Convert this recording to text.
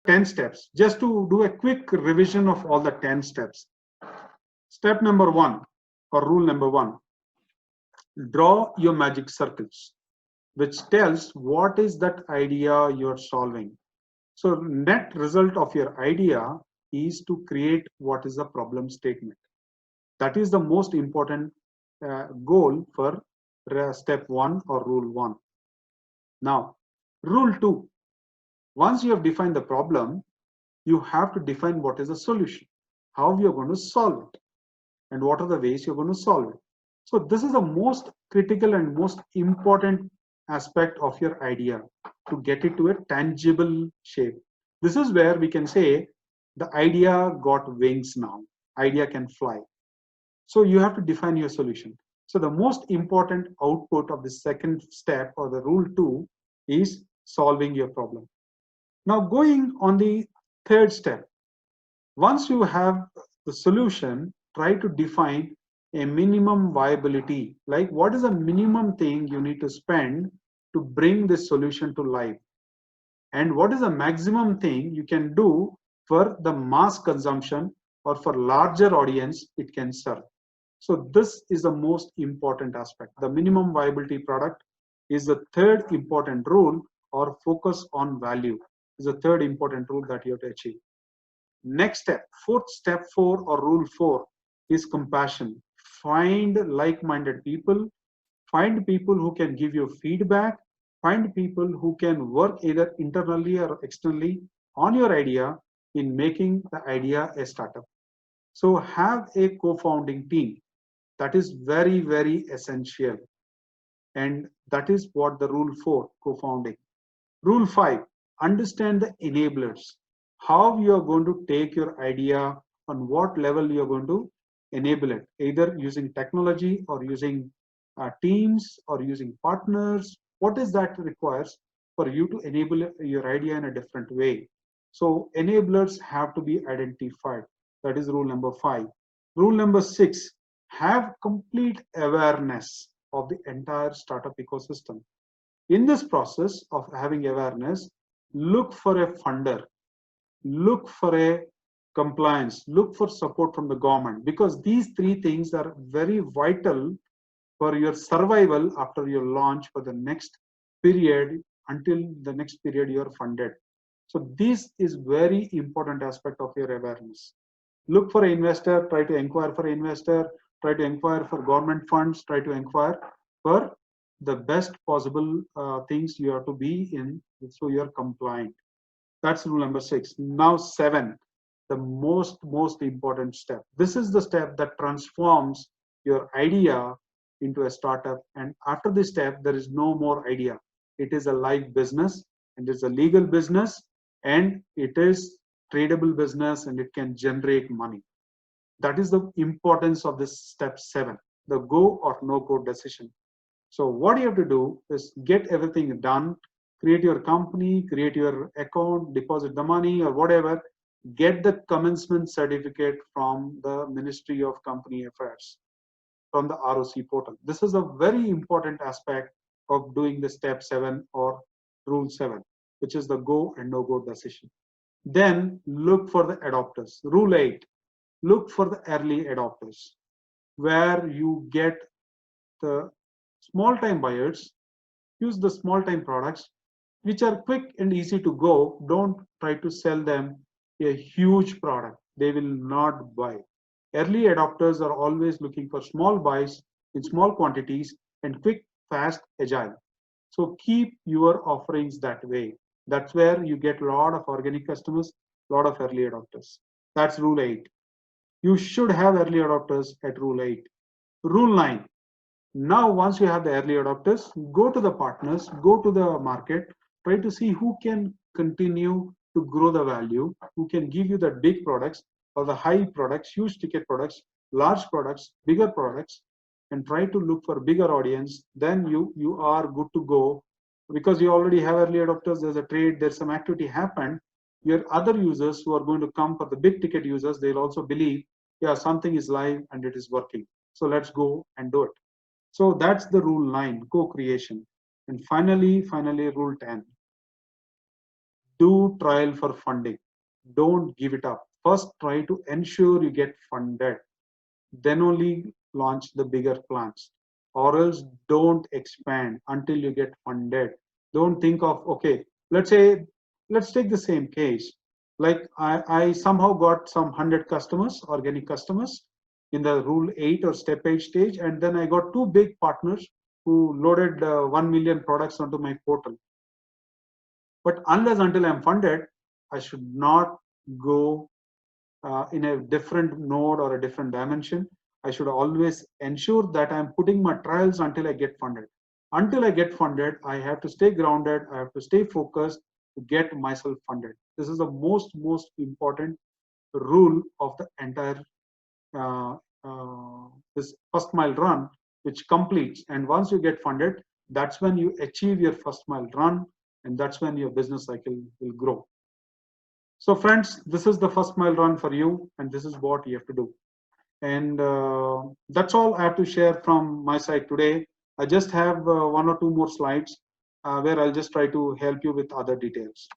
10 steps. Just to do a quick revision of all the 10 steps. Step number 1 or rule number 1, draw your magic circles, which tells what is that idea you're solving. So net result of your idea is to create what is the problem statement. That is the most important goal for step 1 or rule 1. Now, rule 2, once you have defined the problem, you have to define what is the solution, how you're going to solve it, and what are the ways you're going to solve it. So this is the most critical and most important aspect of your idea, to get it to a tangible shape. This is where we can say the idea got wings now. Idea can fly. So you have to define your solution. So the most important output of the second step or the rule 2 is solving your problem. Now going on the third step, once you have the solution, try to define a minimum viability. Like, what is the minimum thing you need to spend to bring this solution to life? And what is the maximum thing you can do for the mass consumption or for larger audience it can serve? So this is the most important aspect. The minimum viability product is the third important rule, or focus on value is the third important rule that you have to achieve. Next step, step 4 or rule 4 is compassion. Find like-minded people, find people who can give you feedback, find people who can work either internally or externally on your idea in making the idea a startup. So have a co-founding team. That is very, very essential. And that is what the rule 4, co-founding. Rule 5, understand the enablers. How you are going to take your idea, on what level you are going to enable it, either using technology or using teams or using partners. What is that requires for you to enable your idea in a different way? So enablers have to be identified. That is rule number 5. Rule number 6, have complete awareness of the entire startup ecosystem. In this process of having awareness, look for a funder, look for a compliance, look for support from the government, because these 3 things are very vital for your survival after your launch for the next period, until the next period you are funded. So this is very important aspect of your awareness. Look for an investor, try to inquire for an investor, try to inquire for government funds, try to inquire for the best possible things you have to be in, so you are compliant. That's rule number 6. Now 7, the most important step. This is the step that transforms your idea into a startup, and after this step there is no more idea. It is a live business, and it's a legal business, and it is tradable business, and it can generate money. That is the importance of this step 7, the go or no go decision. So what you have to do is get everything done, create your company, create your account, deposit the money or whatever, get the commencement certificate from the Ministry of Company Affairs, from the ROC portal. This is a very important aspect of doing the step 7 or rule 7, which is the go and no go decision. Then look for the adopters. Rule 8, look for the early adopters, where you get the small time buyers. Use the small time products which are quick and easy to go. Don't try to sell them a huge product. They will not buy. Early adopters are always looking for small buys in small quantities and quick, fast, agile. So keep your offerings that way. That's where you get a lot of organic customers, a lot of early adopters. That's rule 8. You should have early adopters at rule 8. Rule 9. Now, once you have the early adopters, go to the partners, go to the market, try to see who can continue to grow the value, who can give you the big products or the high products, huge ticket products, large products, bigger products, and try to look for bigger audience. Then you are good to go, because you already have early adopters. There's a trade, there's some activity happened. Your other users who are going to come for the big ticket users, they'll also believe, yeah, something is live and it is working. So let's go and do it. So that's the rule 9, co-creation. And finally, rule 10. do trial for funding. Don't give it up. First, try to ensure you get funded. Then only launch the bigger plans. Or else don't expand until you get funded. Don't think of, okay, let's take the same case. Like I somehow got some 100 customers, organic customers in the rule 8 or step 8 stage. And then I got 2 big partners who loaded 1 million products onto my portal. But unless until I'm funded, I should not go in a different node or a different dimension. I should always ensure that I'm putting my trials until I get funded. Until I get funded, I have to stay grounded. I have to stay focused to get myself funded. This is the most important rule of the entire uh, this first mile run, which completes. And once you get funded, that's when you achieve your first mile run, and that's when your business cycle will grow. So friends, this is the first mile run for you, and this is what you have to do. And that's all I have to share from my side today. I just have 1 or 2 more slides where I'll just try to help you with other details.